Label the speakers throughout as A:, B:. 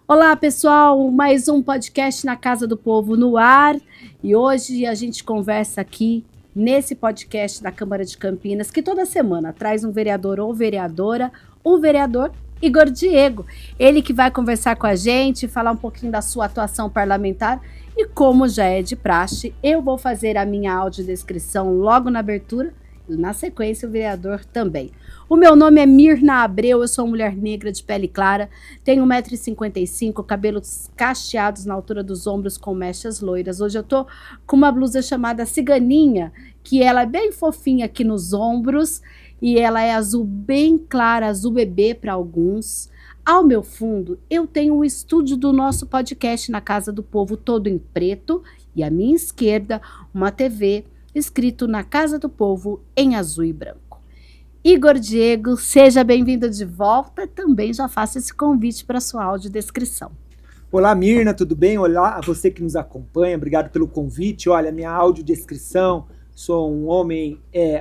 A: Olá, pessoal, mais um podcast na Casa do Povo no ar. E hoje a gente conversa aqui nesse podcast da Câmara de Campinas, que toda semana traz um vereador ou vereadora, o vereador Igor Diego. Ele que vai conversar com a gente, falar um pouquinho da sua atuação parlamentar. E como já é de praxe, eu vou fazer a minha audiodescrição logo na abertura e na sequência o vereador também. O meu nome é Mirna Abreu, eu sou mulher negra de pele clara, tenho 1,55 m, cabelos cacheados na altura dos ombros com mechas loiras. Hoje eu tô com uma blusa chamada Ciganinha, que ela é bem fofinha aqui nos ombros e ela é azul bem clara, azul bebê para alguns. Ao meu fundo, eu tenho um estúdio do nosso podcast na Casa do Povo, todo em preto, e à minha esquerda, uma TV escrito na Casa do Povo em azul e branco. Igor Diego, seja bem-vindo de volta. Também já faço esse convite para sua audiodescrição.
B: Olá, Mirna, tudo bem? Olá a você que nos acompanha, obrigado pelo convite. Olha, minha audiodescrição, sou um homem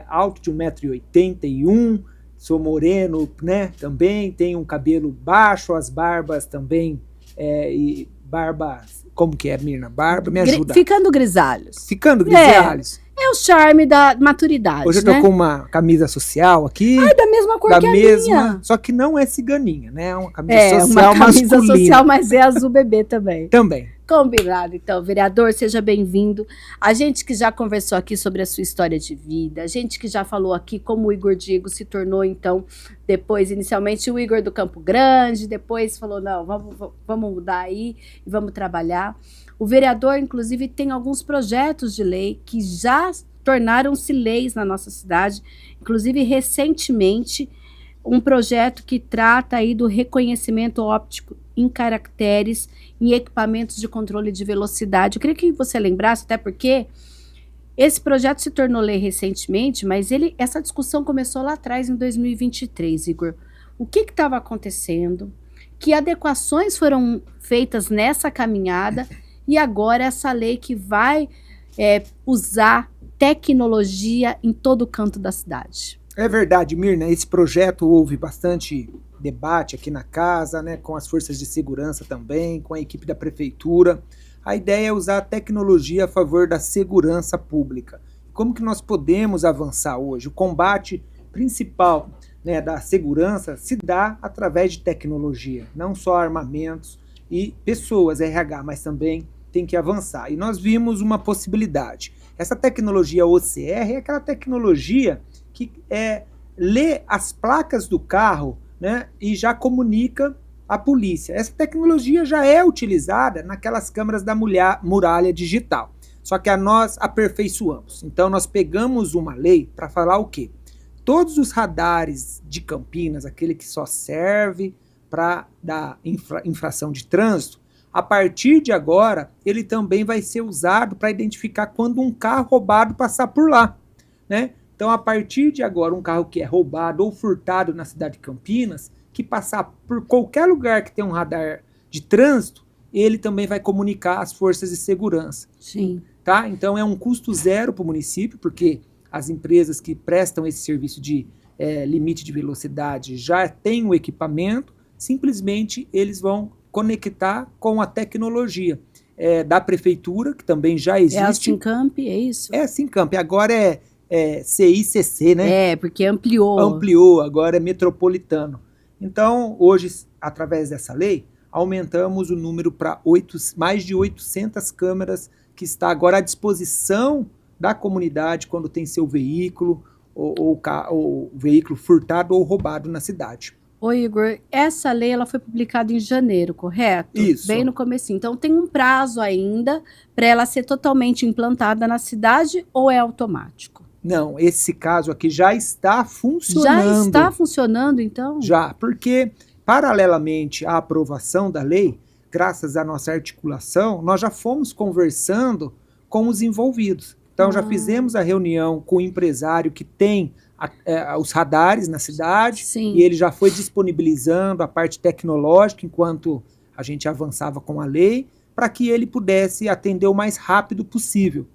B: alto de 1,81 m, sou moreno, né, também, tenho um cabelo baixo, as barbas também, e barbas, como que é, Mirna? Barba, me ajuda.
A: Ficando grisalhos.
B: Ficando grisalhos.
A: É o charme da maturidade,
B: Hoje eu tô com uma camisa social aqui.
A: Ai, da mesma cor que a minha.
B: Só que não é ciganinha, né? É uma camisa social
A: uma camisa
B: masculina.
A: social, mas é azul bebê também.
B: Também.
A: Combinado, então, vereador, seja bem-vindo. A gente que já conversou aqui sobre a sua história de vida, a gente que já falou aqui como o Igor Diego se tornou, então, depois, inicialmente, o Igor do Campo Grande, depois falou, não, vamos mudar aí e vamos trabalhar. O vereador, inclusive, tem alguns projetos de lei que já tornaram-se leis na nossa cidade, inclusive, recentemente, um projeto que trata aí do reconhecimento óptico em caracteres, em equipamentos de controle de velocidade. Eu queria que você lembrasse, até porque esse projeto se tornou lei recentemente, mas essa discussão começou lá atrás, em 2023, Igor. O que estava acontecendo? Que adequações foram feitas nessa caminhada? E agora essa lei que vai usar tecnologia em todo canto da cidade.
B: É verdade, Mirna, esse projeto houve bastante debate aqui na casa, né, com as forças de segurança também, com a equipe da prefeitura. A ideia é usar a tecnologia a favor da segurança pública. Como que nós podemos avançar hoje? O combate principal, né, da segurança se dá através de tecnologia, não só armamentos e pessoas, RH, mas também tem que avançar. E nós vimos uma possibilidade. Essa tecnologia OCR é aquela tecnologia que lê as placas do carro, né, e já comunica à polícia. Essa tecnologia já é utilizada naquelas câmeras da muralha digital. Só que nós aperfeiçoamos. Então nós pegamos uma lei para falar o quê? Todos os radares de Campinas, aquele que só serve para dar infração de trânsito, a partir de agora, ele também vai ser usado para identificar quando um carro roubado passar por lá, né? Então, a partir de agora, um carro que é roubado ou furtado na cidade de Campinas, que passar por qualquer lugar que tem um radar de trânsito, ele também vai comunicar às forças de segurança.
A: Sim.
B: Tá? Então, é um custo zero para o município, porque as empresas que prestam esse serviço de limite de velocidade já têm o equipamento, simplesmente eles vão conectar com a tecnologia da prefeitura, que também já existe.
A: É a Sincamp, é isso?
B: É a Sincamp, agora é CICC, né?
A: Porque ampliou.
B: Ampliou, agora é metropolitano. Então, hoje, através dessa lei, aumentamos o número para mais de 800 câmeras que está agora à disposição da comunidade quando tem seu veículo ou veículo furtado ou roubado na cidade.
A: Oi, Igor, essa lei ela foi publicada em janeiro, correto?
B: Isso.
A: Bem no comecinho. Então tem um prazo ainda para ela ser totalmente implantada na cidade ou é automático?
B: Não, esse caso aqui já está funcionando.
A: Já está funcionando, então?
B: Já, porque paralelamente à aprovação da lei, graças à nossa articulação, nós já fomos conversando com os envolvidos. Então já fizemos a reunião com o empresário que tem os radares na cidade.
A: Sim.
B: E ele já foi disponibilizando a parte tecnológica enquanto a gente avançava com a lei, para que ele pudesse atender o mais rápido possível.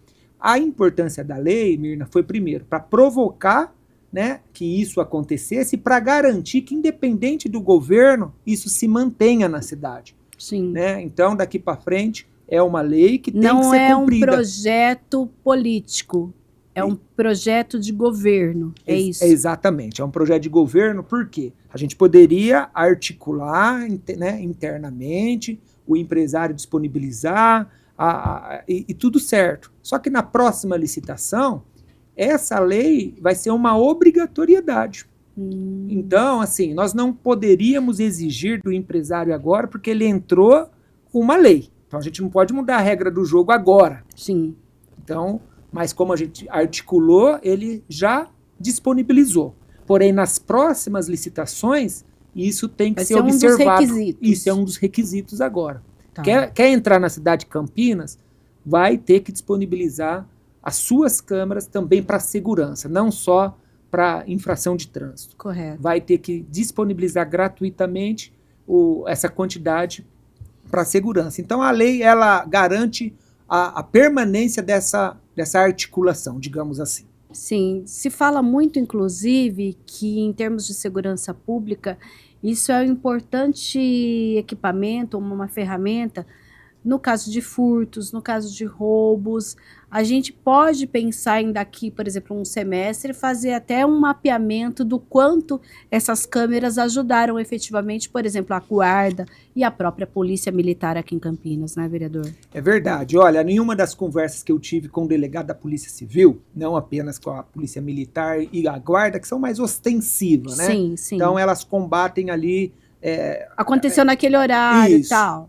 B: A importância da lei, Mirna, foi primeiro para provocar, né, que isso acontecesse, para garantir que, independente do governo, isso se mantenha na cidade.
A: Sim.
B: Né? Então, daqui para frente, é uma lei que tem que ser
A: Não é um
B: cumprida.
A: projeto político, é um projeto de governo, é isso?
B: Exatamente, é um projeto de governo, por quê? A gente poderia articular, né, internamente, o empresário disponibilizar, e tudo certo. Só que na próxima licitação, essa lei vai ser uma obrigatoriedade. Então, assim, nós não poderíamos exigir do empresário agora, porque ele entrou com uma lei. Então, a gente não pode mudar a regra do jogo agora.
A: Sim.
B: Então, mas como a gente articulou, ele já disponibilizou. Porém, nas próximas licitações, isso tem que ser observado. Isso é um dos requisitos agora. Tá. Quer entrar na cidade de Campinas, vai ter que disponibilizar as suas câmeras também para segurança, não só para infração de trânsito.
A: Correto.
B: Vai ter que disponibilizar gratuitamente essa quantidade para segurança. Então, a lei ela garante a permanência dessa articulação, digamos assim.
A: Sim, se fala muito, inclusive, que em termos de segurança pública, isso é um importante equipamento, uma ferramenta, no caso de furtos, no caso de roubos. A gente pode pensar em daqui, por exemplo, um semestre, fazer até um mapeamento do quanto essas câmeras ajudaram efetivamente, por exemplo, a guarda e a própria polícia militar aqui em Campinas, né, vereador?
B: É verdade. Olha, nenhuma das conversas que eu tive com o delegado da Polícia Civil, não apenas com a Polícia Militar e a guarda, que são mais ostensivas, né?
A: Sim, sim.
B: Então, elas combatem ali...
A: aconteceu naquele horário e tal.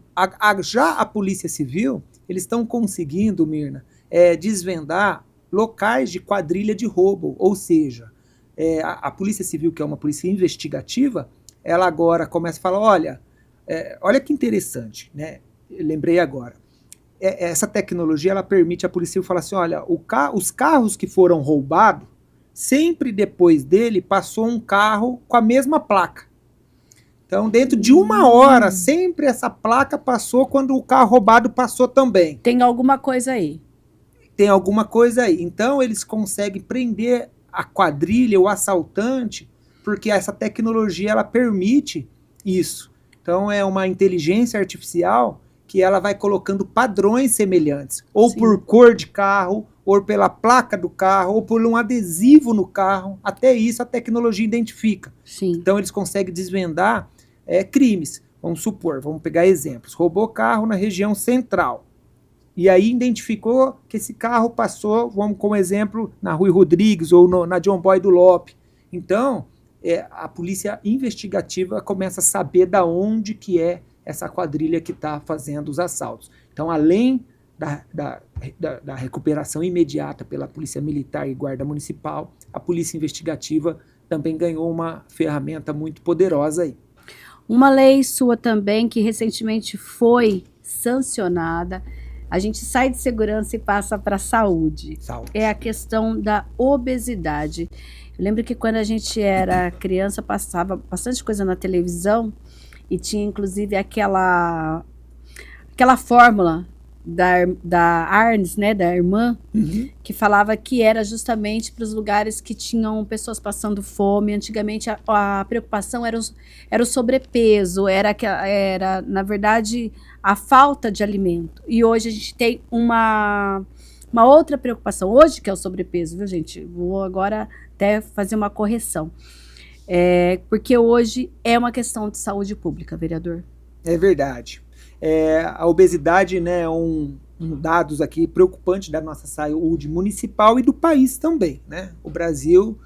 B: Já a Polícia Civil, eles estão conseguindo, Mirna, desvendar locais de quadrilha de roubo, ou seja, a Polícia Civil, que é uma polícia investigativa, ela agora começa a falar, olha que interessante, né? Eu lembrei agora, essa tecnologia ela permite a Polícia Civil falar assim, olha, os carros que foram roubados, sempre depois dele passou um carro com a mesma placa. Então, dentro de 1 hora, sempre essa placa passou quando o carro roubado passou também.
A: Tem alguma coisa aí.
B: Tem alguma coisa aí. Então, eles conseguem prender a quadrilha, o assaltante, porque essa tecnologia ela permite isso. Então, é uma inteligência artificial que ela vai colocando padrões semelhantes. Ou Sim. por cor de carro, ou pela placa do carro, ou por um adesivo no carro. Até isso a tecnologia identifica.
A: Sim.
B: Então, eles conseguem desvendar crimes. Vamos supor, vamos pegar exemplos. Roubou carro na região central. E aí identificou que esse carro passou, vamos como exemplo, na Rui Rodrigues ou na John Boy do Lope. Então, a polícia investigativa começa a saber da onde que é essa quadrilha que está fazendo os assaltos. Então, além da recuperação imediata pela Polícia Militar e Guarda Municipal, a polícia investigativa também ganhou uma ferramenta muito poderosa aí.
A: Uma lei sua também, que recentemente foi sancionada, a gente sai de segurança e passa para a saúde. É a questão da obesidade. Eu lembro que quando a gente era criança, passava bastante coisa na televisão e tinha inclusive aquela fórmula da Arnes, né, da irmã, que falava que era justamente para os lugares que tinham pessoas passando fome. Antigamente a preocupação era o sobrepeso, era, na verdade, a falta de alimento. E hoje a gente tem uma outra preocupação, hoje que é o sobrepeso, viu, gente? Vou agora até fazer uma correção. Porque hoje é uma questão de saúde pública, vereador.
B: É verdade. A obesidade, né, é um dados aqui preocupante da nossa saúde municipal e do país também, né? O Brasil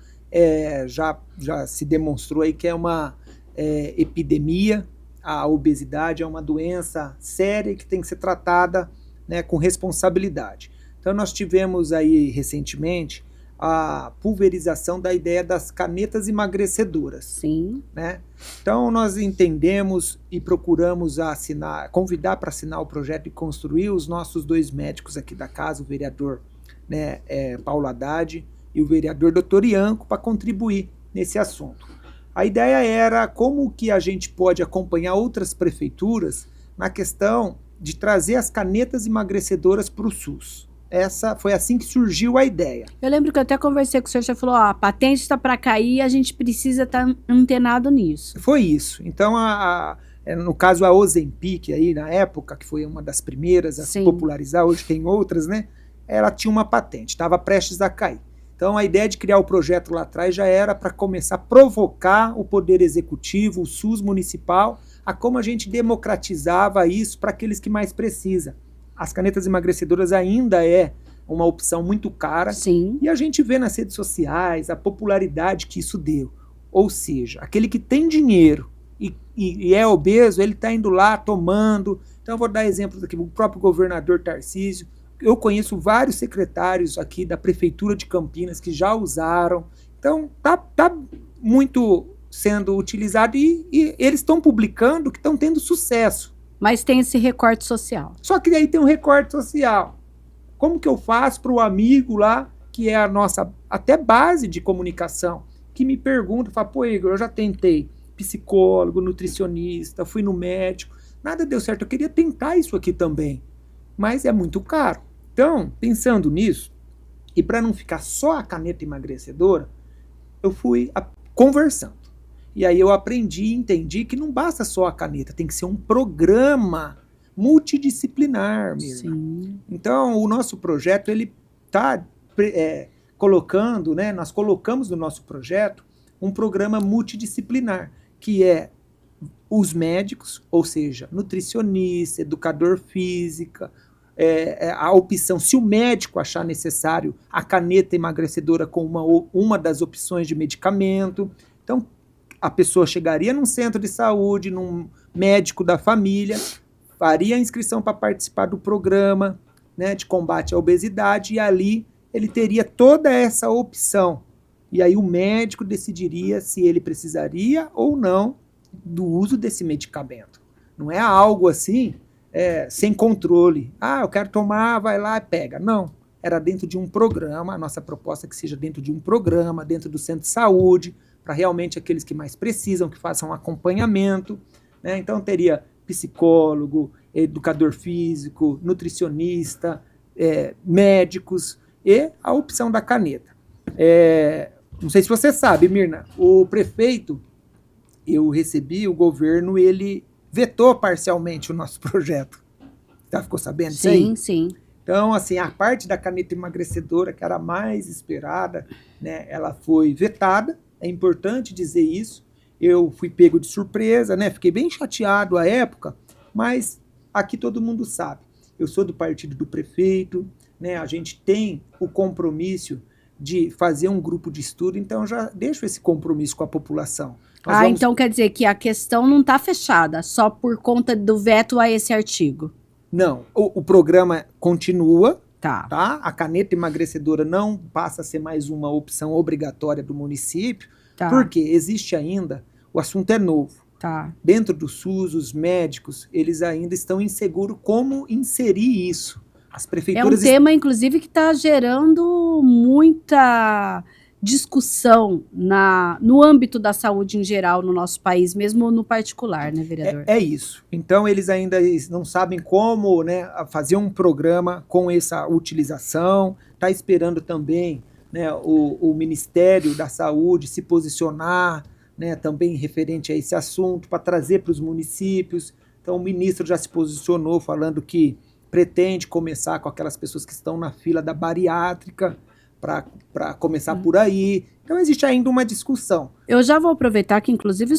B: já se demonstrou aí que é uma epidemia. A obesidade é uma doença séria que tem que ser tratada, né, com responsabilidade. Então nós tivemos aí recentemente a pulverização da ideia das canetas emagrecedoras.
A: Sim.
B: Né? Então nós entendemos e procuramos convidar para assinar o projeto e construir os nossos 2 médicos aqui da casa, o vereador, né, Paulo Haddad e o vereador Dr. Ianco, para contribuir nesse assunto. A ideia era como que a gente pode acompanhar outras prefeituras na questão de trazer as canetas emagrecedoras para o SUS. Foi assim que surgiu a ideia.
A: Eu lembro que eu até conversei com o senhor, você falou, a patente está para cair, a gente precisa estar antenado nisso.
B: Foi isso. Então, No caso, a Ozempic, aí, na época, que foi uma das primeiras a se popularizar, hoje tem outras, né? Ela tinha uma patente, estava prestes a cair. Então, a ideia de criar o projeto lá atrás já era para começar a provocar o Poder Executivo, o SUS municipal, a como a gente democratizava isso para aqueles que mais precisam. As canetas emagrecedoras ainda é uma opção muito cara.
A: Sim.
B: E a gente vê nas redes sociais a popularidade que isso deu. Ou seja, aquele que tem dinheiro e é obeso, ele está indo lá tomando. Então, eu vou dar exemplos aqui, o próprio governador Tarcísio. Eu conheço vários secretários aqui da Prefeitura de Campinas que já usaram. Então, tá muito sendo utilizado e eles estão publicando que estão tendo sucesso.
A: Mas tem esse recorte social.
B: Só que aí tem um recorte social. Como que eu faço para o amigo lá, que é a nossa até base de comunicação, que me pergunta, fala, pô, Igor, eu já tentei psicólogo, nutricionista, fui no médico, nada deu certo, eu queria tentar isso aqui também, mas é muito caro. Então, pensando nisso, e para não ficar só a caneta emagrecedora, eu fui conversando. E aí eu aprendi e entendi que não basta só a caneta, tem que ser um programa multidisciplinar mesmo.
A: Sim.
B: Então, o nosso projeto, ele está colocando, né, nós colocamos no nosso projeto um programa multidisciplinar, que é os médicos, ou seja, nutricionista, educador física, a opção, se o médico achar necessário, a caneta emagrecedora com uma das opções de medicamento. Então, a pessoa chegaria num centro de saúde, num médico da família, faria a inscrição para participar do programa, né, de combate à obesidade, e ali ele teria toda essa opção. E aí o médico decidiria se ele precisaria ou não do uso desse medicamento. Não é algo assim, sem controle. Ah, eu quero tomar, vai lá e pega. Não, era dentro de um programa, a nossa proposta é que seja dentro de um programa, dentro do centro de saúde, para realmente aqueles que mais precisam, que façam acompanhamento, né? Então teria psicólogo, educador físico, nutricionista, médicos e a opção da caneta. Não sei se você sabe, Mirna, o prefeito, eu recebi, o governo, ele vetou parcialmente o nosso projeto. Ficou sabendo disso aí?
A: Sim, sim.
B: Então, assim, a parte da caneta emagrecedora, que era a mais esperada, né, ela foi vetada. É importante dizer isso. Eu fui pego de surpresa, né? Fiquei bem chateado à época, mas aqui todo mundo sabe. Eu sou do partido do prefeito, né? A gente tem o compromisso de fazer um grupo de estudo, então já deixo esse compromisso com a população.
A: Então quer dizer que a questão não está fechada, só por conta do veto a esse artigo.
B: Não, o programa continua,
A: tá?
B: A caneta emagrecedora não passa a ser mais uma opção obrigatória do município, porque existe ainda, o assunto é novo. Dentro do SUS, os médicos, eles ainda estão inseguros como inserir isso. As prefeituras...
A: É um tema, inclusive, que está gerando muita discussão no âmbito da saúde em geral no nosso país, mesmo no particular, né, vereador?
B: É isso. Então, eles ainda não sabem como, né, fazer um programa com essa utilização. Está esperando também, né, o Ministério da Saúde se posicionar, né, também referente a esse assunto, para trazer para os municípios. Então, o ministro já se posicionou falando que pretende começar com aquelas pessoas que estão na fila da bariátrica, para começar por aí. Então, existe ainda uma discussão.
A: Eu já vou aproveitar que, inclusive,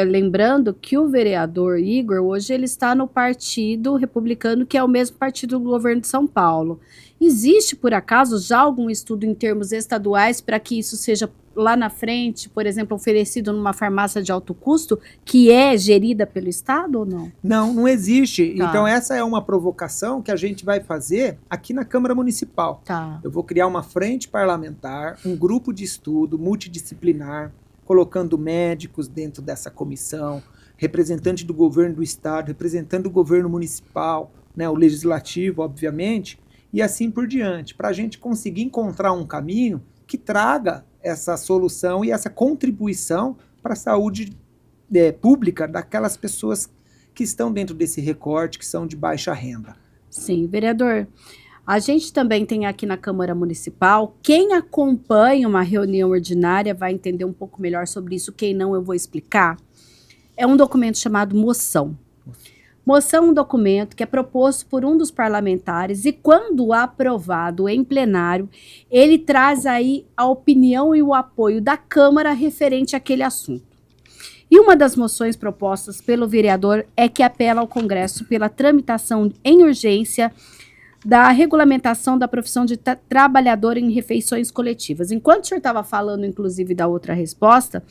A: lembrando que o vereador Igor, hoje ele está no Partido Republicano, que é o mesmo partido do governo de São Paulo. Existe, por acaso, já algum estudo em termos estaduais para que isso seja lá na frente, por exemplo, oferecido numa farmácia de alto custo, que é gerida pelo Estado ou não?
B: Não existe. Então, essa é uma provocação que a gente vai fazer aqui na Câmara Municipal. Eu vou criar uma frente parlamentar, um grupo de estudo multidisciplinar, colocando médicos dentro dessa comissão, representante do governo do Estado, representante do governo municipal, né, o legislativo, obviamente, e assim por diante, para a gente conseguir encontrar um caminho que traga essa solução e essa contribuição para a saúde pública daquelas pessoas que estão dentro desse recorte, que são de baixa renda.
A: Sim, vereador. A gente também tem aqui na Câmara Municipal, quem acompanha uma reunião ordinária vai entender um pouco melhor sobre isso, quem não eu vou explicar. é um documento chamado moção. Moção é um documento que é proposto por um dos parlamentares e, quando aprovado em plenário, ele traz aí a opinião e o apoio da Câmara referente àquele assunto. E uma das moções propostas pelo vereador é que apela ao Congresso pela tramitação em urgência da regulamentação da profissão de trabalhador em refeições coletivas. Enquanto o senhor estava falando, inclusive, da outra resposta,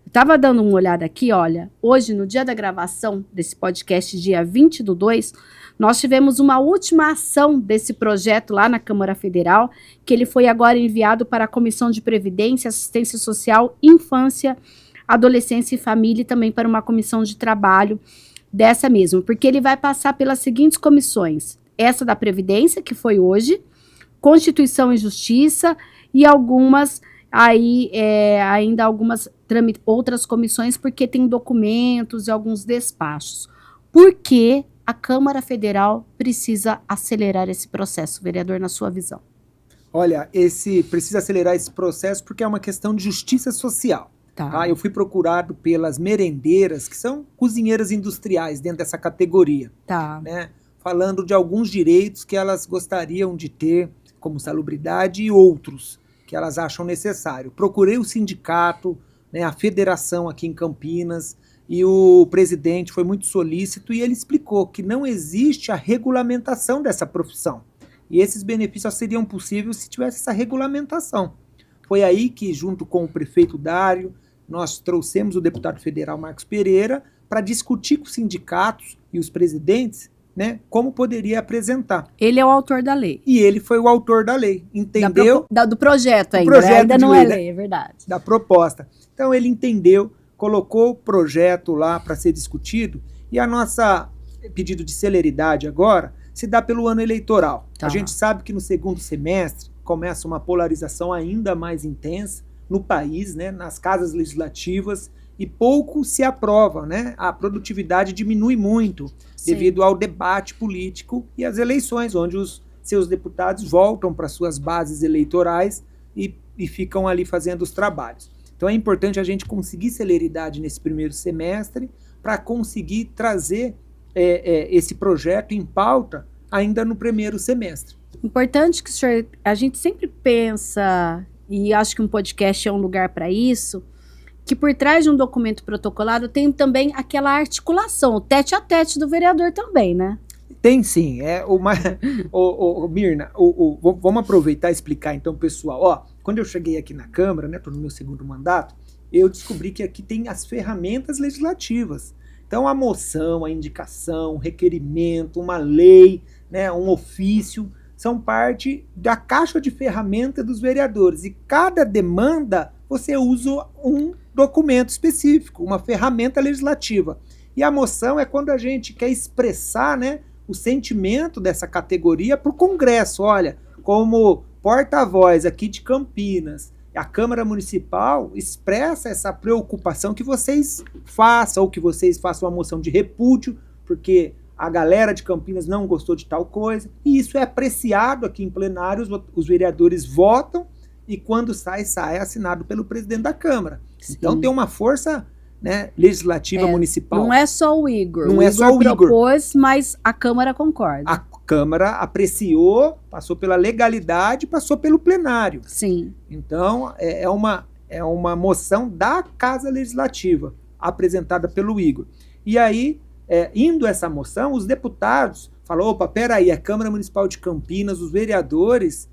A: eu estava dando uma olhada aqui, olha, hoje, no dia da gravação desse podcast, dia 20/2, nós tivemos uma última ação desse projeto lá na Câmara Federal, que ele foi agora enviado para a Comissão de Previdência, Assistência Social, Infância, Adolescência e Família e também para uma comissão de trabalho dessa mesma, porque ele vai passar pelas seguintes comissões: essa da Previdência, que foi hoje, Constituição e Justiça e algumas aí ainda algumas outras comissões, porque tem documentos e alguns despachos. Por que a Câmara Federal precisa acelerar esse processo, vereador, na sua visão?
B: Olha, precisa acelerar esse processo porque é uma questão de justiça social. Tá? Eu fui procurado pelas merendeiras, que são cozinheiras industriais dentro dessa categoria, né? Falando de alguns direitos que elas gostariam de ter, como salubridade e outros que elas acham necessário. Procurei o sindicato, né, a federação aqui em Campinas, e o presidente foi muito solícito e ele explicou que não existe a regulamentação dessa profissão. E esses benefícios seriam possíveis se tivesse essa regulamentação. Foi aí que, junto com o prefeito Dário, nós trouxemos o deputado federal Marcos Pereira para discutir com os sindicatos e os presidentes, né, como poderia apresentar.
A: Ele é o autor da lei.
B: E ele foi o autor da lei, entendeu?
A: Do projeto ainda, ainda não é lei, é verdade.
B: Da proposta. Então ele entendeu, colocou o projeto lá para ser discutido, e a nossa pedido de celeridade agora se dá pelo ano eleitoral. A gente sabe que no segundo semestre começa uma polarização ainda mais intensa no país, né, nas casas legislativas, e pouco se aprova, né? A produtividade diminui muito devido ao debate político e às eleições, onde os seus deputados voltam para suas bases eleitorais e ficam ali fazendo os trabalhos. Então é importante a gente conseguir celeridade nesse primeiro semestre para conseguir trazer esse projeto em pauta ainda no primeiro semestre.
A: Importante que a gente sempre pensa, e acho que um podcast é um lugar para isso, que por trás de um documento protocolado tem também aquela articulação, o tete a tete do vereador também, né?
B: Tem sim. Mirna, vamos aproveitar e explicar então, pessoal. Ó, quando eu cheguei aqui na Câmara, né, tô no meu segundo mandato, eu descobri que aqui tem as ferramentas legislativas. Então a moção, a indicação, o requerimento, uma lei, né, um ofício, são parte da caixa de ferramenta dos vereadores. E cada demanda você usa um documento específico, uma ferramenta legislativa. E a moção é quando a gente quer expressar, né, o sentimento dessa categoria para o Congresso. Olha, como porta-voz aqui de Campinas, a Câmara Municipal expressa essa preocupação que vocês façam, ou que vocês façam uma moção de repúdio, porque a galera de Campinas não gostou de tal coisa, e isso é apreciado aqui em plenário, os vereadores votam, e quando sai assinado pelo presidente da Câmara. Sim. Então tem uma força, né, legislativa municipal.
A: Não é só o Igor.
B: Não é só o Igor.
A: Propôs, mas a Câmara concorda.
B: A Câmara apreciou, passou pela legalidade, passou pelo plenário.
A: Sim.
B: Então é uma moção da Casa Legislativa, apresentada pelo Igor. E aí, indo essa moção, os deputados falaram, opa, peraí, a Câmara Municipal de Campinas, os vereadores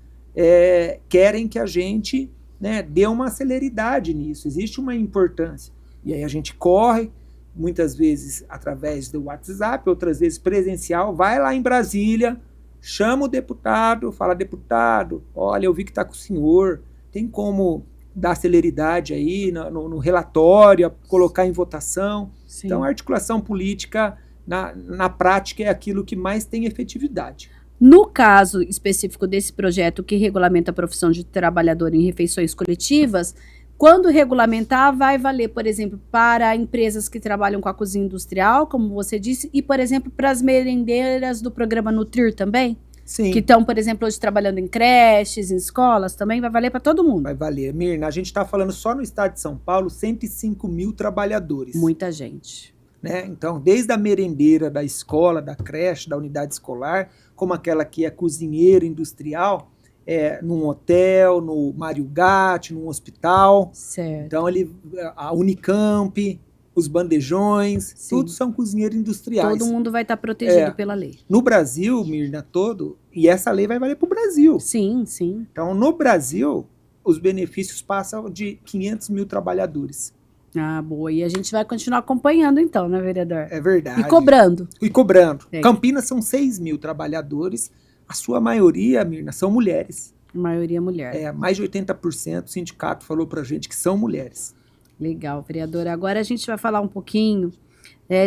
B: querem que a gente, né, dê uma celeridade nisso, existe uma importância. E aí a gente corre, muitas vezes através do WhatsApp, outras vezes presencial, vai lá em Brasília, chama o deputado, fala, deputado, olha, eu vi que está com o senhor, tem como dar celeridade aí no relatório, colocar em votação. Sim. Então a articulação política, na prática, é aquilo que mais tem efetividade.
A: No caso específico desse projeto que regulamenta a profissão de trabalhador em refeições coletivas, quando regulamentar, vai valer, por exemplo, para empresas que trabalham com a cozinha industrial, como você disse, e, por exemplo, para as merendeiras do programa Nutrir também?
B: Sim.
A: Que estão, por exemplo, hoje trabalhando em creches, em escolas, também vai valer para todo mundo.
B: Vai valer. Mirna, a gente está falando só no estado de São Paulo, 105 mil trabalhadores.
A: Muita gente.
B: né? Então, desde a merendeira da escola, da creche, da unidade escolar, como aquela que é cozinheira industrial, num hotel, no Mário Gatti, num hospital.
A: Certo.
B: Então, a Unicamp, os bandejões,
A: Sim.
B: tudo são cozinheiros industriais.
A: Todo mundo vai estar protegido pela lei.
B: No Brasil, Mirna, e essa lei vai valer para o Brasil.
A: Sim, sim.
B: Então, no Brasil, os benefícios passam de 500 mil trabalhadores.
A: Ah, boa. E a gente vai continuar acompanhando então, né, vereador?
B: É verdade.
A: E cobrando.
B: Campinas são 6 mil trabalhadores. A sua maioria, Mirna, são mulheres.
A: A maioria mulher.
B: Mais de 80% o sindicato falou pra gente que são mulheres.
A: Legal, vereador. Agora a gente vai falar um pouquinho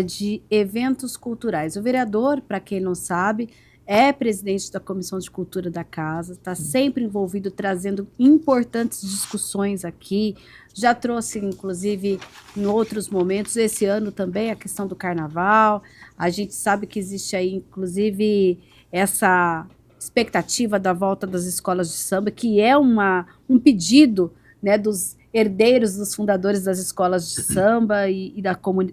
A: de eventos culturais. O vereador, para quem não sabe, é presidente da Comissão de Cultura da Casa, está sempre envolvido, trazendo importantes discussões aqui. Já trouxe, inclusive, em outros momentos, esse ano também, a questão do carnaval. A gente sabe que existe aí, inclusive, essa expectativa da volta das escolas de samba, que é um pedido, né, dos herdeiros, dos fundadores das escolas de samba e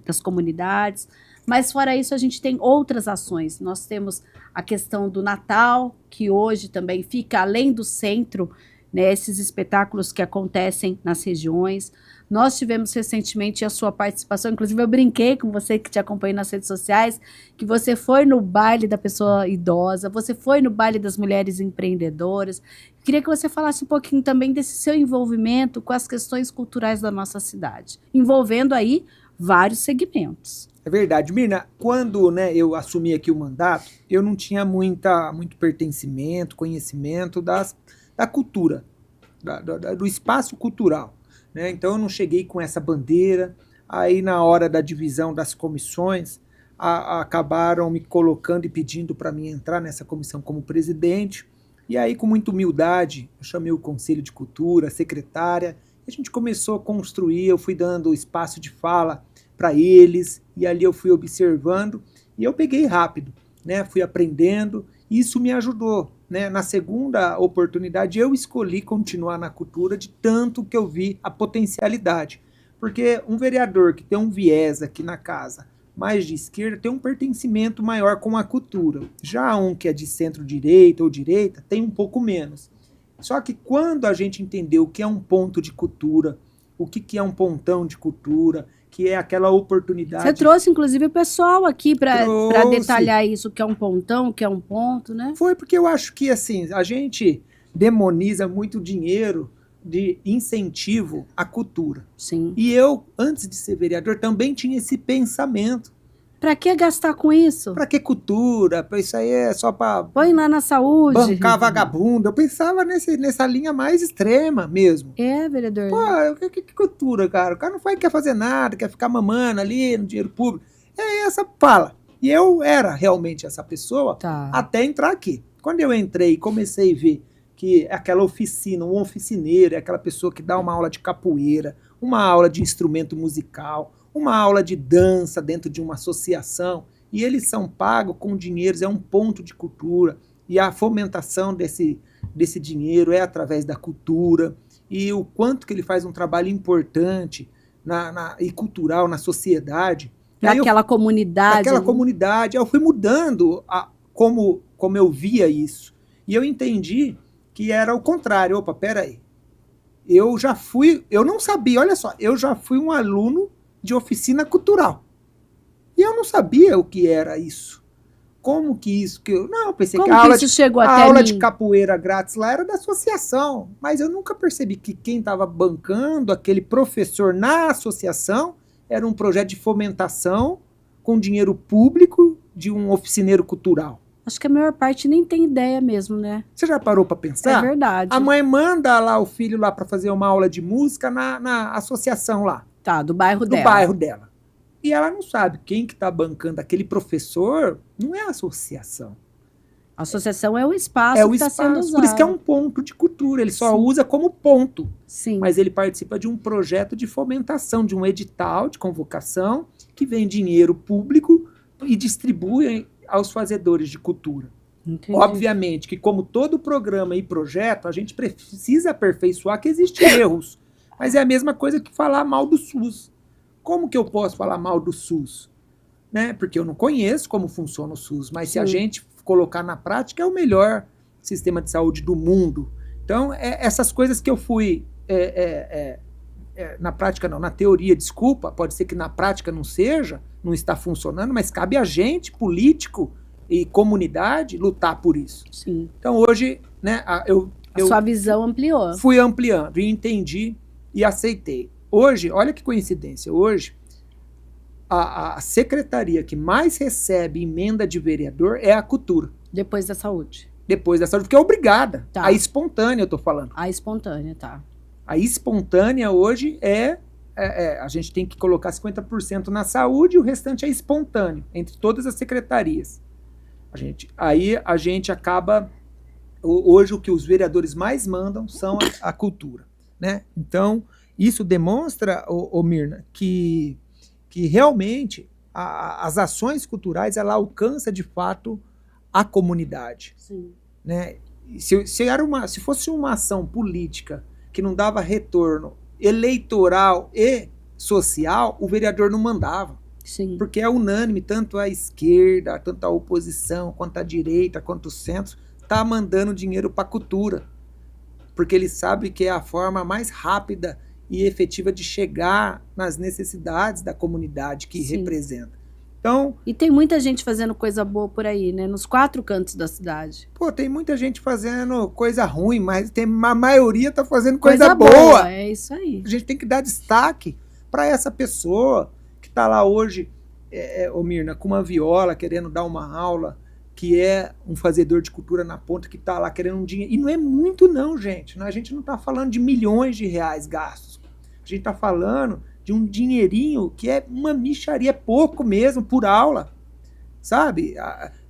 A: das comunidades. Mas fora isso, a gente tem outras ações. Nós temos a questão do Natal, que hoje também fica além do centro, né, esses espetáculos que acontecem nas regiões. Nós tivemos recentemente a sua participação, inclusive eu brinquei com você que te acompanha nas redes sociais, que você foi no baile da pessoa idosa, você foi no baile das mulheres empreendedoras. Queria que você falasse um pouquinho também desse seu envolvimento com as questões culturais da nossa cidade, envolvendo aí vários segmentos.
B: É verdade. Mirna, quando eu assumi aqui o mandato, eu não tinha muito pertencimento, conhecimento da cultura, do espaço cultural. Né? Então eu não cheguei com essa bandeira. Aí na hora da divisão das comissões, acabaram me colocando e pedindo para mim entrar nessa comissão como presidente. E aí, com muita humildade, eu chamei o Conselho de Cultura, a secretária, e a gente começou a construir, eu fui dando espaço de fala para eles, e ali eu fui observando, e eu peguei rápido, né? Fui aprendendo, e isso me ajudou. Né? Na segunda oportunidade, eu escolhi continuar na cultura de tanto que eu vi a potencialidade. Porque um vereador que tem um viés aqui na casa mais de esquerda tem um pertencimento maior com a cultura. Já um que é de centro-direita ou direita tem um pouco menos. Só que quando a gente entendeu o que é um ponto de cultura, o que é um pontão de cultura, que é aquela oportunidade...
A: Você trouxe, inclusive, o pessoal aqui para detalhar isso, que é um pontão, que é um ponto, né?
B: Foi porque eu acho que, assim, a gente demoniza muito dinheiro de incentivo à cultura.
A: Sim.
B: E eu, antes de ser vereador, também tinha esse pensamento.
A: Para que gastar com isso?
B: Para que cultura? Isso aí é só para...
A: Põe lá na saúde.
B: Bancar vagabundo. Eu pensava nessa linha mais extrema mesmo.
A: É, vereador.
B: Pô, que cultura, cara? O cara não quer fazer nada, quer ficar mamando ali no dinheiro público. É essa fala. E eu era realmente essa pessoa até entrar aqui. Quando eu entrei e comecei a ver que aquela oficina, um oficineiro, é aquela pessoa que dá uma aula de capoeira, uma aula de instrumento musical, uma aula de dança dentro de uma associação, e eles são pagos com dinheiro, é um ponto de cultura, e a fomentação desse dinheiro é através da cultura, e o quanto que ele faz um trabalho importante e cultural na sociedade.
A: Daquela comunidade.
B: Daquela comunidade. Eu fui mudando como eu via isso. E eu entendi que era o contrário. Opa, peraí. Eu não sabia, olha só, eu já fui um aluno de oficina cultural. E eu não sabia o que era isso. Como que isso? Eu pensei que a aula de capoeira grátis lá era da associação. Mas eu nunca percebi que quem estava bancando aquele professor na associação era um projeto de fomentação com dinheiro público de um oficineiro cultural.
A: Acho que a maior parte nem tem ideia mesmo, né?
B: Você já parou para pensar?
A: É verdade.
B: A mãe manda lá o filho lá para fazer uma aula de música na associação lá.
A: Tá, do bairro dela.
B: Do bairro dela. E ela não sabe quem que tá bancando aquele professor, não é a associação.
A: A associação é o espaço que está sendo usado.
B: Por isso que é um ponto de cultura, ele só usa como ponto.
A: Sim.
B: Mas ele participa de um projeto de fomentação, de um edital de convocação, que vem dinheiro público e distribui aos fazedores de cultura.
A: Entendi.
B: Obviamente que, como todo programa e projeto, a gente precisa aperfeiçoar que existem erros. Mas é a mesma coisa que falar mal do SUS. Como que eu posso falar mal do SUS? né? Porque eu não conheço como funciona o SUS, mas se a
A: Sim.
B: gente colocar na prática, é o melhor sistema de saúde do mundo. Então, essas coisas que eu fui na prática não, na teoria, desculpa, pode ser que na prática não seja, não está funcionando, mas cabe a gente, político e comunidade, lutar por isso.
A: Sim.
B: Então hoje, né,
A: A sua visão ampliou.
B: Fui ampliando e entendi e aceitei. Hoje, olha que coincidência, hoje a secretaria que mais recebe emenda de vereador é a cultura.
A: Depois da saúde.
B: Depois da saúde, porque é obrigada.
A: Tá.
B: A espontânea, eu tô falando.
A: A espontânea, tá.
B: A espontânea hoje a gente tem que colocar 50% na saúde e o restante é espontâneo, entre todas as secretarias. Aí a gente acaba, hoje o que os vereadores mais mandam são a cultura, né? Então, isso demonstra, Mirna, que realmente as ações culturais, ela alcança de fato a comunidade.
A: Sim.
B: Né? Se fosse uma ação política que não dava retorno eleitoral e social, o vereador não mandava.
A: Sim.
B: Porque é unânime, tanto a esquerda, tanto a oposição, quanto a direita, quanto o centro, está mandando dinheiro para a cultura. Porque ele sabe que é a forma mais rápida e efetiva de chegar nas necessidades da comunidade que
A: Sim.
B: representa. Então,
A: e tem muita gente fazendo coisa boa por aí, né? Nos 4 cantos da cidade.
B: Tem muita gente fazendo coisa ruim, mas a maioria está fazendo coisa boa.
A: É isso aí.
B: A gente tem que dar destaque para essa pessoa que está lá hoje, Mirna, com uma viola, querendo dar uma aula, que é um fazedor de cultura na ponta, que está lá querendo um dinheiro. E não é muito não, gente. A gente não está falando de milhões de reais gastos. A gente está falando de um dinheirinho que é uma mixaria, é pouco mesmo, por aula, sabe?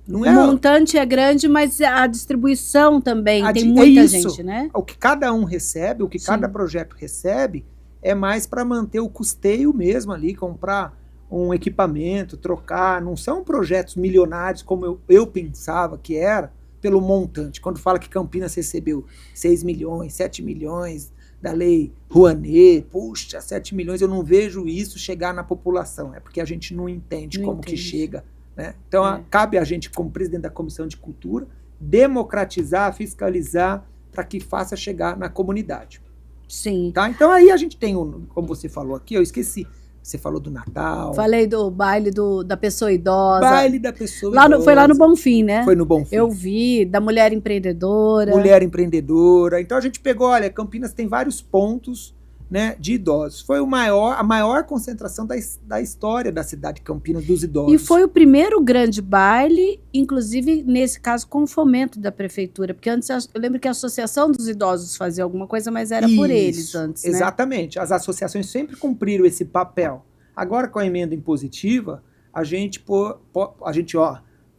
B: Não é...
A: O montante é grande, mas a distribuição também, tem muita gente, né?
B: O que cada um recebe, o que
A: Sim.
B: cada projeto recebe, é mais para manter o custeio mesmo ali, comprar um equipamento, trocar, não são projetos milionários como eu pensava que era, pelo montante. Quando fala que Campinas recebeu 6 milhões, 7 milhões... da lei Rouanet, puxa, 7 milhões, eu não vejo isso chegar na população, é porque a gente não entende como que chega, né? Então, cabe a gente, como presidente da Comissão de Cultura, democratizar, fiscalizar, para que faça chegar na comunidade.
A: Sim.
B: Tá? Então, aí a gente tem, como você falou aqui, eu esqueci, você falou do Natal.
A: Falei do baile da pessoa idosa.
B: Baile da pessoa idosa.
A: Foi lá no Bonfim, né?
B: Foi no Bonfim.
A: Eu vi, da mulher empreendedora.
B: Mulher empreendedora. Então a gente pegou, olha, Campinas tem vários pontos, né, de idosos. Foi a maior concentração da história da cidade de Campinas, dos idosos.
A: E foi o primeiro grande baile, inclusive, nesse caso, com o fomento da prefeitura. Porque antes, eu lembro que a Associação dos Idosos fazia alguma coisa, mas era por eles antes, né?
B: Exatamente. As associações sempre cumpriram esse papel. Agora, com a emenda impositiva, a gente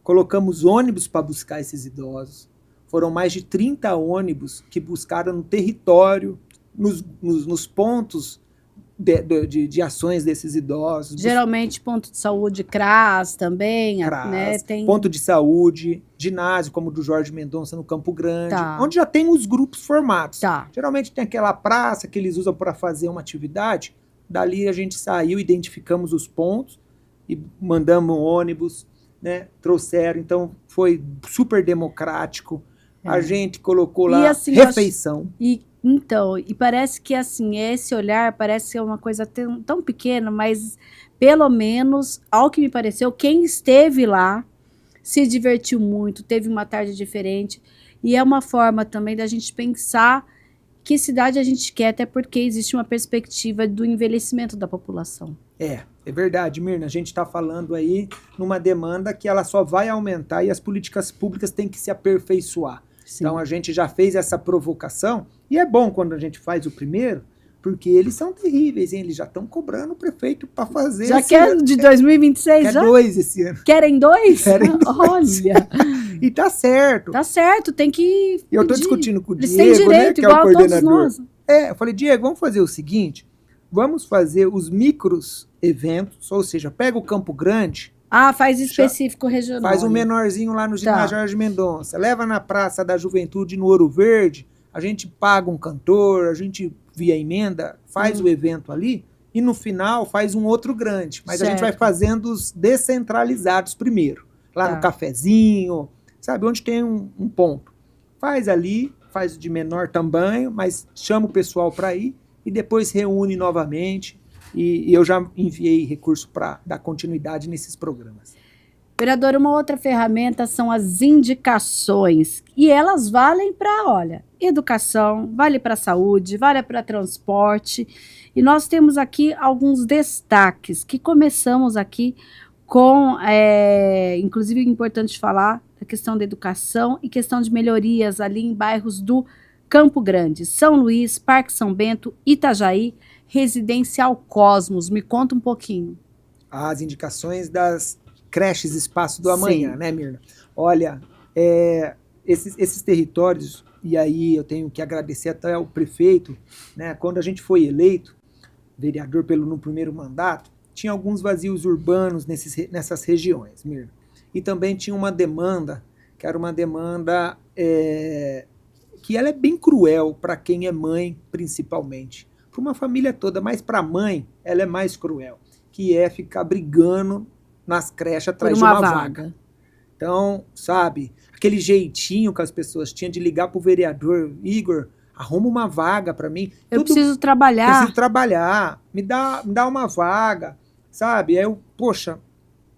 B: colocamos ônibus para buscar esses idosos. Foram mais de 30 ônibus que buscaram no território, nos pontos de ações desses idosos.
A: Geralmente ponto de saúde, CRAS também, né? Tem...
B: Ponto de saúde, ginásio, como o do Jorge Mendonça no Campo Grande, onde já tem os grupos formados. Geralmente tem aquela praça que eles usam para fazer uma atividade. Dali a gente saiu, identificamos os pontos e mandamos um ônibus, né? Trouxeram, então foi super democrático. A gente colocou lá refeição.
A: E parece que assim, esse olhar parece ser uma coisa tão pequena, mas pelo menos, ao que me pareceu, quem esteve lá se divertiu muito, teve uma tarde diferente. E é uma forma também da gente pensar que cidade a gente quer, até porque existe uma perspectiva do envelhecimento da população.
B: É verdade, Mirna. A gente está falando aí numa demanda que ela só vai aumentar e as políticas públicas têm que se aperfeiçoar. Sim. Então a gente já fez essa provocação e é bom quando a gente faz o primeiro, porque eles são terríveis, hein? Eles já estão cobrando o prefeito para fazer.
A: Já quer de 2026?
B: Quer 2 esse ano.
A: Querem 2?
B: Querem 2.
A: Olha.
B: E tá certo.
A: Tá certo, tem que pedir.
B: Eu tô discutindo com o
A: eles
B: Diego,
A: têm direito,
B: né, que é o coordenador.
A: Todos nós.
B: Eu falei, Diego, vamos fazer o seguinte, vamos fazer os micros eventos, ou seja, pega o Campo Grande.
A: Faz específico regional.
B: Faz um menorzinho lá no ginásio Jorge Mendonça. Leva na Praça da Juventude no Ouro Verde. A gente paga um cantor, a gente via emenda, faz o evento ali e no final faz um outro grande. Mas a gente vai
A: Certo.
B: fazendo os descentralizados primeiro. Lá
A: Tá.
B: no cafezinho, sabe? Onde tem um ponto. Faz ali, faz de menor tamanho, mas chama o pessoal para ir e depois reúne novamente. E eu já enviei recurso para dar continuidade nesses programas.
A: Vereador, uma outra ferramenta são as indicações. E elas valem para, olha, educação, vale para saúde, vale para transporte. E nós temos aqui alguns destaques que começamos aqui com, inclusive é importante falar da questão da educação e questão de melhorias ali em bairros do Campo Grande, São Luís, Parque São Bento, Itajaí, Residencial Cosmos. Me conta um pouquinho.
B: As indicações das creches Espaço do Amanhã,
A: Sim.
B: né, Mirna? Olha, esses territórios, e aí eu tenho que agradecer até ao prefeito, né? Quando a gente foi eleito, vereador no primeiro mandato, tinha alguns vazios urbanos nessas regiões, Mirna. E também tinha uma demanda, que era uma demanda que ela é bem cruel para quem é mãe, principalmente. Para uma família toda, mas para a mãe, ela é mais cruel, que é ficar brigando nas creches atrás de uma vaga. Então, sabe, aquele jeitinho que as pessoas tinham de ligar pro vereador, Igor, arruma uma vaga para mim.
A: Eu preciso trabalhar.
B: Preciso trabalhar, me dá uma vaga, sabe? Aí poxa,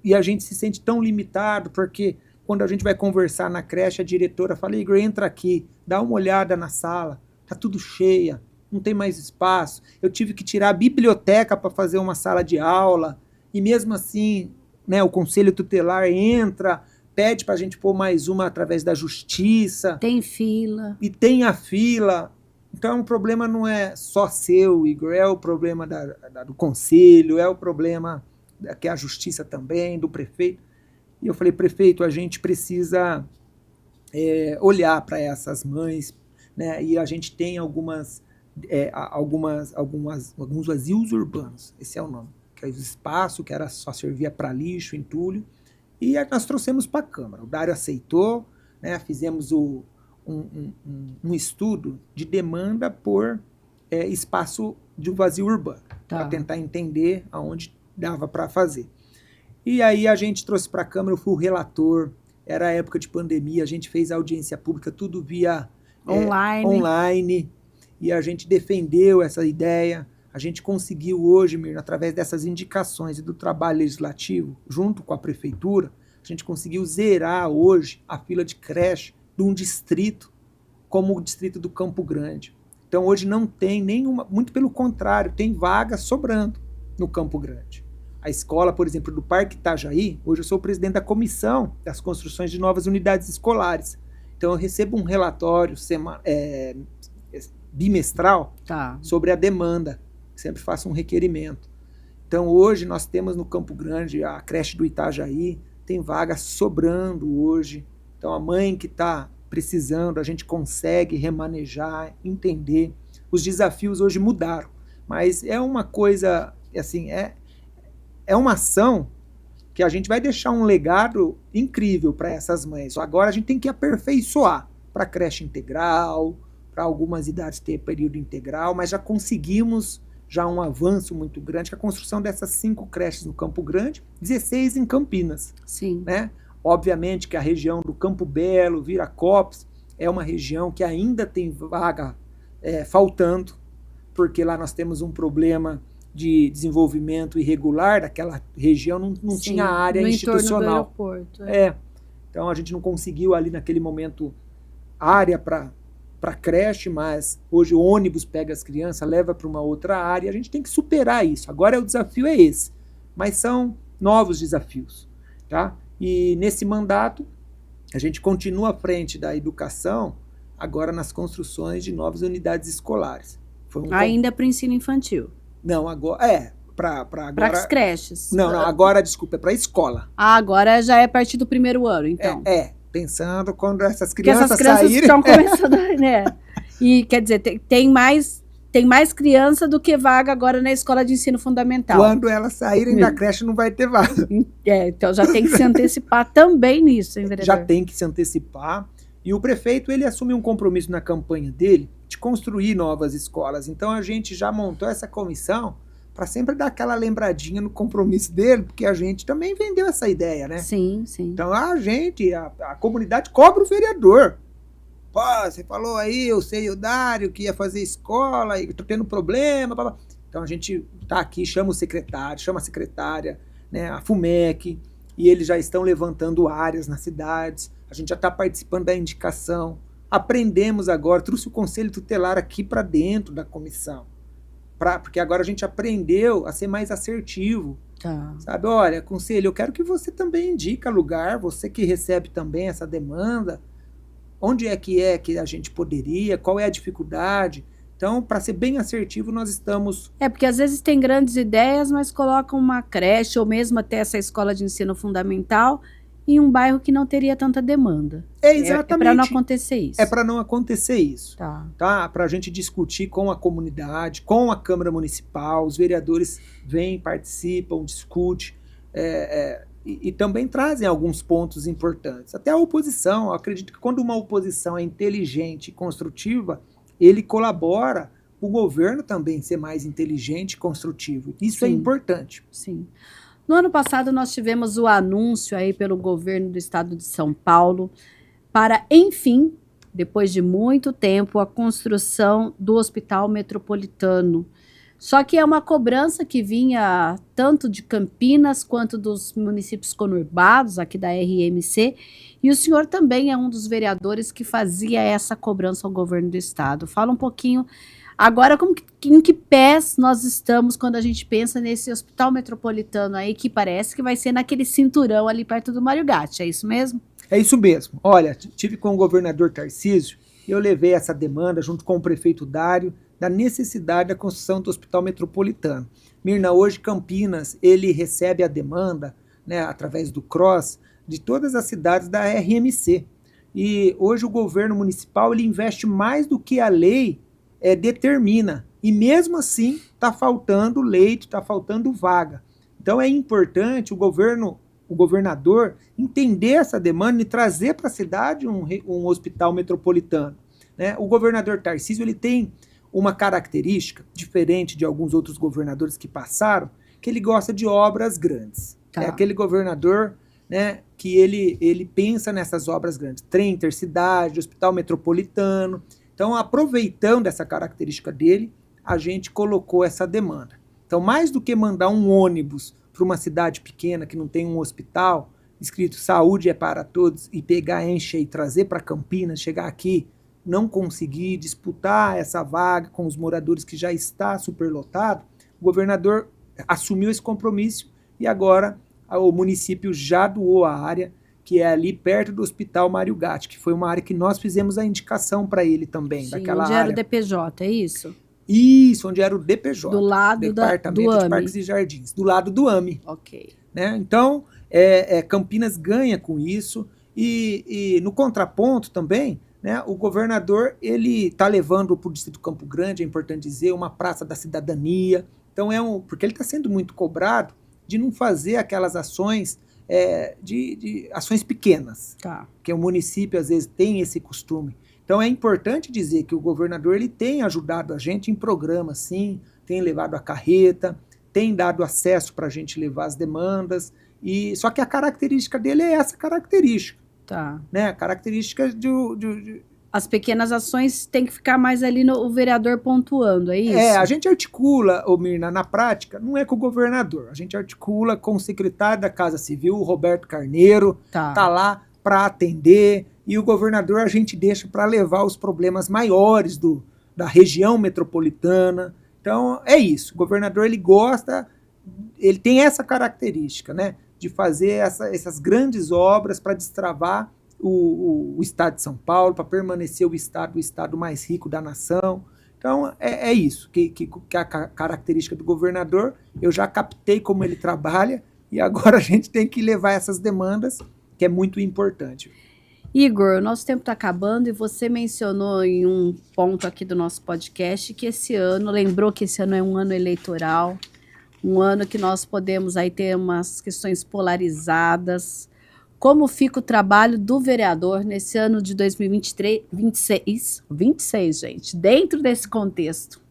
B: e a gente se sente tão limitado, porque quando a gente vai conversar na creche, a diretora fala, Igor, entra aqui, dá uma olhada na sala, tá tudo cheia, não tem mais espaço. Eu tive que tirar a biblioteca para fazer uma sala de aula, e mesmo assim, né, o conselho tutelar entra, pede para a gente pôr mais uma através da justiça.
A: Tem fila.
B: E tem a fila. Então o problema não é só seu, Igor, é o problema do conselho, é o problema que é a justiça também, do prefeito. E eu falei, prefeito, a gente precisa olhar para essas mães, né? E a gente tem alguns vazios urbanos, esse é o nome, que é o espaço que só servia para lixo, entulho, e nós trouxemos para a Câmara. O Dário aceitou, né? Fizemos um estudo de demanda por espaço de um vazio urbano, para tentar entender aonde dava para fazer. E aí a gente trouxe para a Câmara, eu fui o relator, era a época de pandemia, a gente fez audiência pública, tudo via online, e a gente defendeu essa ideia. A gente conseguiu hoje, Mirna, através dessas indicações e do trabalho legislativo, junto com a prefeitura, a gente conseguiu zerar hoje a fila de creche de um distrito como o distrito do Campo Grande. Então hoje não tem nenhuma, muito pelo contrário, tem vaga sobrando no Campo Grande. A escola, por exemplo, do Parque Itajaí, hoje eu sou o presidente da comissão das construções de novas unidades escolares. Então eu recebo um relatório bimestral sobre a demanda, sempre faço um requerimento. Então hoje nós temos no Campo Grande a creche do Itajaí, tem vaga sobrando hoje. Então a mãe que está precisando, a gente consegue remanejar, entender. Os desafios hoje mudaram, mas é uma coisa, assim, é uma ação que a gente vai deixar um legado incrível para essas mães. Agora a gente tem que aperfeiçoar para creche integral, para algumas idades ter período integral, mas já conseguimos um avanço muito grande, que a construção dessas 5 creches no Campo Grande, 16 em Campinas.
A: Sim.
B: Né? Obviamente que a região do Campo Belo, Viracopos, é uma região que ainda tem vaga faltando, porque lá nós temos um problema de desenvolvimento irregular daquela região, não tinha área
A: no
B: institucional.
A: Entorno do aeroporto.
B: Então a gente não conseguiu ali naquele momento área para creche, mas hoje o ônibus pega as crianças, leva para uma outra área, a gente tem que superar isso. Agora o desafio é esse, mas são novos desafios, tá? E nesse mandato, a gente continua à frente da educação, agora nas construções de novas unidades escolares.
A: Ainda para o ensino infantil?
B: Não, agora...
A: Para as creches?
B: Não, agora, desculpa, é para a escola.
A: Agora já é a partir do primeiro ano, então.
B: Pensando quando essas crianças saírem...
A: Porque essas crianças estão começando, né? E, quer dizer, tem mais criança do que vaga agora na escola de ensino fundamental.
B: Quando elas saírem da creche, não vai ter vaga.
A: Então já tem que se antecipar também nisso, hein, vereador?
B: Já tem que se antecipar. E o prefeito, ele assumiu um compromisso na campanha dele de construir novas escolas. Então a gente já montou essa comissão para sempre dar aquela lembradinha no compromisso dele, porque a gente também vendeu essa ideia, né?
A: Sim.
B: Então a comunidade cobra o vereador. Pô, você falou aí, eu sei o Dário, que ia fazer escola, e tô tendo problema. Blá, blá. Então a gente tá aqui, chama o secretário, chama a secretária, né, a FUMEC, e eles já estão levantando áreas nas cidades, a gente já está participando da indicação, aprendemos agora, trouxe o conselho tutelar aqui para dentro da comissão, porque agora a gente aprendeu a ser mais assertivo, sabe? Olha, conselho, eu quero que você também indique lugar, você que recebe também essa demanda, onde é que a gente poderia, qual é a dificuldade. Então, para ser bem assertivo, nós estamos...
A: Porque às vezes tem grandes ideias, mas colocam uma creche ou mesmo até essa escola de ensino fundamental em um bairro que não teria tanta demanda.
B: Exatamente.
A: É para não acontecer isso.
B: É para não acontecer isso.
A: Tá?
B: Para a gente discutir com a comunidade, com a Câmara Municipal, os vereadores vêm, participam, discutem e também trazem alguns pontos importantes. Até a oposição, eu acredito que quando uma oposição é inteligente e construtiva, ele colabora o governo também ser mais inteligente e construtivo. Isso é importante.
A: Sim. No ano passado, nós tivemos o anúncio aí pelo governo do estado de São Paulo para, enfim, depois de muito tempo, a construção do Hospital Metropolitano. Só que é uma cobrança que vinha tanto de Campinas quanto dos municípios conurbados, aqui da RMC, e o senhor também é um dos vereadores que fazia essa cobrança ao governo do estado. Fala um pouquinho agora em que pés nós estamos quando a gente pensa nesse Hospital Metropolitano aí, que parece que vai ser naquele cinturão ali perto do Mário Gatti, é isso mesmo?
B: É isso mesmo. Olha, tive com o governador Tarcísio, eu levei essa demanda junto com o prefeito Dário, da necessidade da construção do Hospital Metropolitano. Mirna, hoje Campinas, ele recebe a demanda, né, através do CROSS, de todas as cidades da RMC. E hoje o governo municipal ele investe mais do que a lei determina. E mesmo assim está faltando leito, está faltando vaga. Então é importante o governador entender essa demanda e trazer para a cidade um hospital metropolitano. Né? O governador Tarcísio ele tem uma característica diferente de alguns outros governadores que passaram, que ele gosta de obras grandes. É aquele governador, né, que ele pensa nessas obras grandes. Trem intercidade, hospital metropolitano. Então, aproveitando essa característica dele, a gente colocou essa demanda. Então, mais do que mandar um ônibus para uma cidade pequena que não tem um hospital, escrito saúde é para todos, e pegar, encher e trazer para Campinas, chegar aqui, não conseguir disputar essa vaga com os moradores que já está superlotado, o governador assumiu esse compromisso e agora o município já doou a área, que é ali perto do Hospital Mário Gatti, que foi uma área que nós fizemos a indicação para ele também.
A: Sim,
B: daquela
A: onde
B: área.
A: Era o DPJ, é isso?
B: Isso, onde era o DPJ.
A: Do lado
B: Departamento
A: do
B: de
A: AME.
B: Parques e Jardins, do lado do AME.
A: Ok.
B: Né? Então, Campinas ganha com isso e no contraponto também, né, o governador ele está levando para o Distrito Campo Grande, é importante dizer, uma praça da cidadania. Então porque ele está sendo muito cobrado de não fazer aquelas ações de ações pequenas, que o município às vezes tem esse costume. Então é importante dizer que o governador ele tem ajudado a gente em programas, sim, tem levado a carreta, tem dado acesso para a gente levar as demandas, só que a característica dele é essa característica. Né? A característica
A: As pequenas ações tem que ficar mais ali o vereador pontuando, é isso?
B: A gente articula, Mirna, na prática, não é com o governador, a gente articula com o secretário da Casa Civil, o Roberto Carneiro, tá lá para atender, e o governador a gente deixa para levar os problemas maiores da região metropolitana. Então é isso, o governador ele gosta, ele tem essa característica, né, de fazer essas grandes obras para destravar o estado de São Paulo, para permanecer o estado mais rico da nação. Então é isso, que a característica do governador, eu já captei como ele trabalha, e agora a gente tem que levar essas demandas, que é muito importante.
A: Igor, o nosso tempo está acabando e você mencionou em um ponto aqui do nosso podcast que lembrou que esse ano é um ano eleitoral, um ano que nós podemos aí ter umas questões polarizadas. Como fica o trabalho do vereador nesse ano de 2023, 26, gente, dentro desse contexto?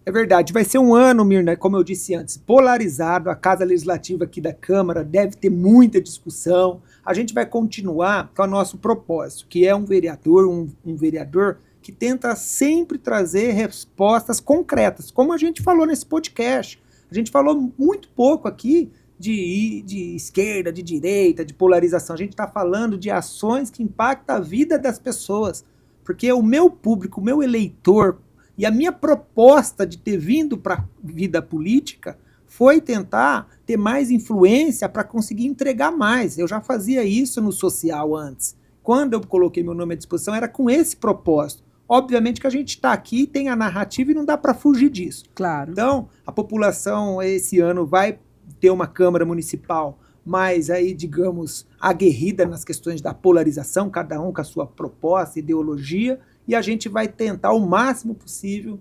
B: É verdade, vai ser um ano, Mirna, como eu disse antes, polarizado. A Casa Legislativa aqui da Câmara deve ter muita discussão. A gente vai continuar com o nosso propósito, que é um vereador que tenta sempre trazer respostas concretas, como a gente falou nesse podcast. A gente falou muito pouco aqui de esquerda, de direita, de polarização. A gente está falando de ações que impactam a vida das pessoas, porque o meu público, o meu eleitor, e a minha proposta de ter vindo para a vida política foi tentar ter mais influência para conseguir entregar mais. Eu já fazia isso no social antes. Quando eu coloquei meu nome à disposição, era com esse propósito. Obviamente que a gente está aqui, tem a narrativa e não dá para fugir disso.
A: Claro.
B: Então, a população esse ano vai ter uma Câmara Municipal mais aí, digamos, aguerrida nas questões da polarização, cada um com a sua proposta, ideologia, e a gente vai tentar o máximo possível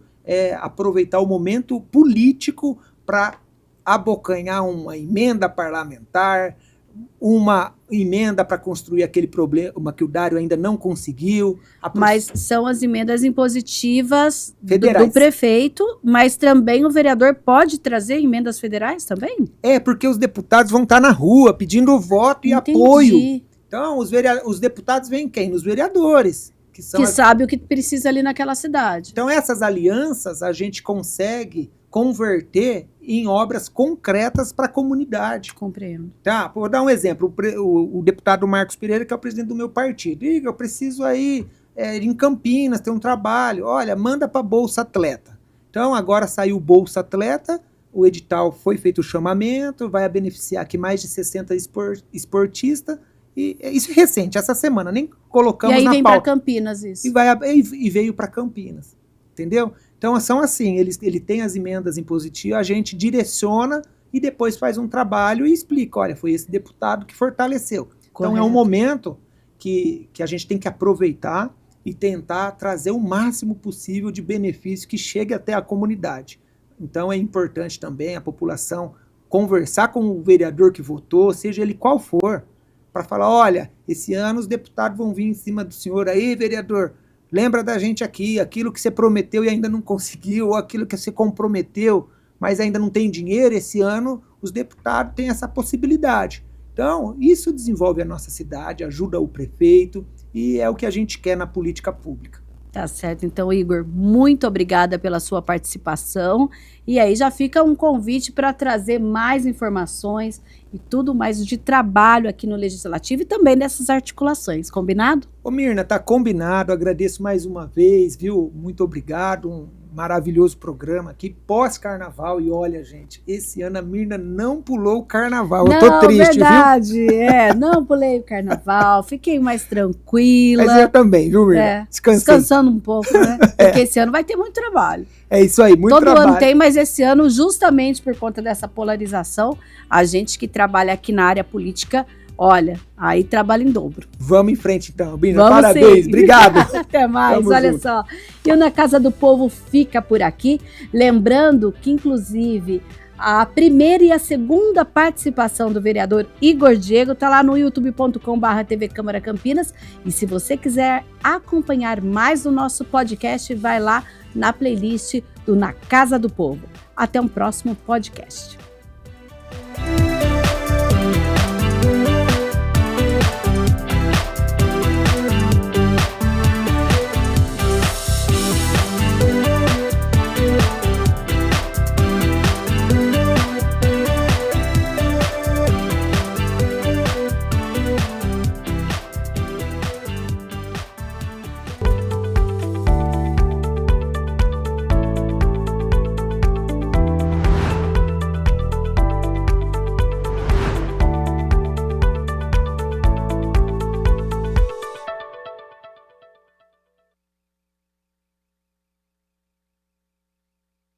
B: aproveitar o momento político para abocanhar uma emenda parlamentar, uma emenda para construir aquele problema que o Dário ainda não conseguiu.
A: Mas são as emendas impositivas do prefeito, mas também o vereador pode trazer emendas federais também?
B: Porque os deputados vão estar na rua pedindo voto e apoio. Então, os deputados vêm quem? Nos vereadores. Que
A: sabe o que precisa ali naquela cidade.
B: Então, essas alianças a gente consegue converter em obras concretas para a comunidade.
A: Compreendo.
B: Tá, vou dar um exemplo. O deputado Marcos Pereira, que é o presidente do meu partido. Eu preciso aí em Campinas ter um trabalho. Olha, manda para Bolsa Atleta. Então, agora saiu o Bolsa Atleta, o edital foi feito o chamamento, vai beneficiar aqui mais de 60 esportistas. E isso é recente, essa semana, nem colocamos na pauta.
A: E aí vem para Campinas isso.
B: E veio para Campinas, entendeu? Então são assim, ele tem as emendas impositivas, a gente direciona e depois faz um trabalho e explica, olha, foi esse deputado que fortaleceu. Correto. Então é um momento que a gente tem que aproveitar e tentar trazer o máximo possível de benefício que chegue até a comunidade. Então é importante também a população conversar com o vereador que votou, seja ele qual for, para falar, olha, esse ano os deputados vão vir em cima do senhor aí, vereador, lembra da gente aqui, aquilo que você prometeu e ainda não conseguiu, ou aquilo que você comprometeu, mas ainda não tem dinheiro, esse ano os deputados têm essa possibilidade. Então, isso desenvolve a nossa cidade, ajuda o prefeito, e é o que a gente quer na política pública.
A: Tá certo. Então, Igor, muito obrigada pela sua participação. E aí já fica um convite para trazer mais informações e tudo mais de trabalho aqui no Legislativo e também dessas articulações. Combinado?
B: Ô Mirna, tá combinado. Agradeço mais uma vez, viu? Muito obrigado. Um maravilhoso programa aqui, pós-carnaval. E olha, gente, esse ano a Mirna não pulou o carnaval. Eu tô triste,
A: verdade,
B: viu?
A: Não pulei o carnaval. Fiquei mais tranquila.
B: Mas eu também, viu, Mirna?
A: Descansando um pouco, né? Porque esse ano vai ter muito trabalho.
B: É isso aí, muito trabalho.
A: Todo ano tem, mas esse ano, justamente por conta dessa polarização, a gente que trabalha aqui na área política, olha, aí trabalha em dobro.
B: Vamos em frente então, Bina. Parabéns,
A: sim.
B: Obrigado.
A: Até mais,
B: Tamo
A: olha
B: junto.
A: só. E o Na Casa do Povo fica por aqui. Lembrando que, inclusive, a primeira e a segunda participação do vereador Igor Diego está lá no youtube.com/TV Câmara Campinas. E se você quiser acompanhar mais do nosso podcast, vai lá na playlist do Na Casa do Povo. Até um próximo podcast.